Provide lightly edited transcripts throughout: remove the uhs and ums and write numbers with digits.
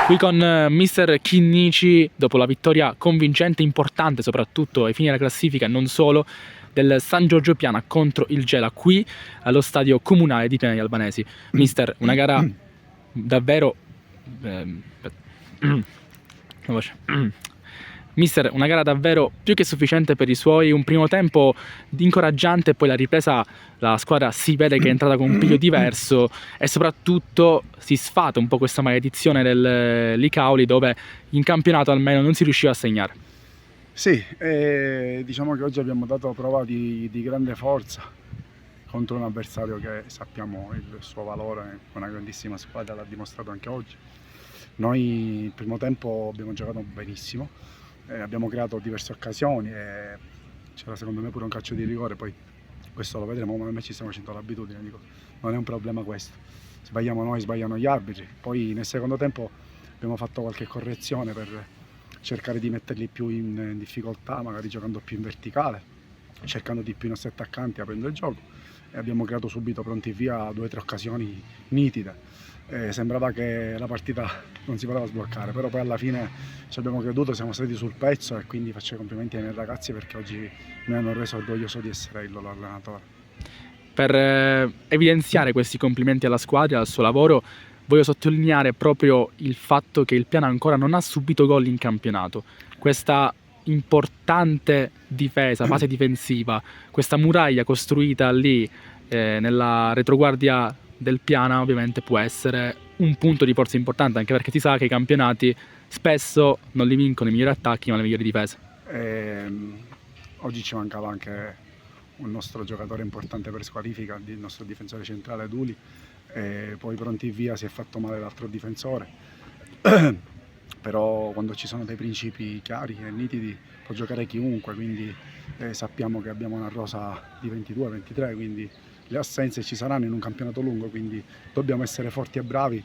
Qui con mister Chinnici, dopo la vittoria convincente, importante soprattutto ai fini della classifica, non solo, del San Giorgio Piana contro il Gela, qui allo stadio comunale di Piana degli Albanesi. Mister, una gara davvero... Mister, una gara davvero più che sufficiente per i suoi, un primo tempo incoraggiante, poi la ripresa la squadra si vede che è entrata con un piglio diverso e soprattutto si sfata un po' questa maledizione del Licauli, dove in campionato almeno non si riusciva a segnare. Sì, diciamo che oggi abbiamo dato prova di grande forza contro un avversario che sappiamo il suo valore, una grandissima squadra, l'ha dimostrato anche oggi. Noi il primo tempo abbiamo giocato benissimo, abbiamo creato diverse occasioni e c'era secondo me pure un calcio di rigore, poi questo lo vedremo, ma noi ci stiamo facendo l'abitudine, dico, non è un problema questo. Sbagliamo noi, sbagliano gli arbitri. Poi nel secondo tempo abbiamo fatto qualche correzione per cercare di metterli più in difficoltà, magari giocando più in verticale, cercando di più i nostri attaccanti, aprendo il gioco, e abbiamo creato subito pronti via 2 o 3 occasioni nitide. Sembrava che la partita non si poteva sbloccare, però poi alla fine ci abbiamo creduto, siamo stati sul pezzo e quindi faccio i complimenti ai miei ragazzi perché oggi mi hanno reso orgoglioso di essere il loro allenatore. Per evidenziare questi complimenti alla squadra e al suo lavoro, voglio sottolineare proprio il fatto che il Piana ancora non ha subito gol in campionato. Questa importante difesa, fase difensiva, questa muraglia costruita lì nella retroguardia del Piana ovviamente può essere un punto di forza importante, anche perché si sa che i campionati spesso non li vincono i migliori attacchi ma le migliori difese. Oggi ci mancava anche un nostro giocatore importante per squalifica, il nostro difensore centrale Duli, poi pronti via si è fatto male l'altro difensore, però quando ci sono dei principi chiari e nitidi può giocare chiunque, quindi sappiamo che abbiamo una rosa di 22-23, quindi le assenze ci saranno in un campionato lungo, quindi dobbiamo essere forti e bravi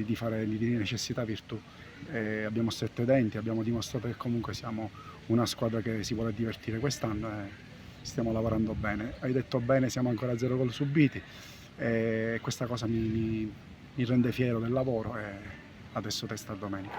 di fare di necessità virtù. Abbiamo stretto i denti, abbiamo dimostrato che comunque siamo una squadra che si vuole divertire quest'anno e stiamo lavorando bene. Hai detto bene, siamo ancora a 0 gol subiti e questa cosa mi rende fiero del lavoro e adesso testa a domenica.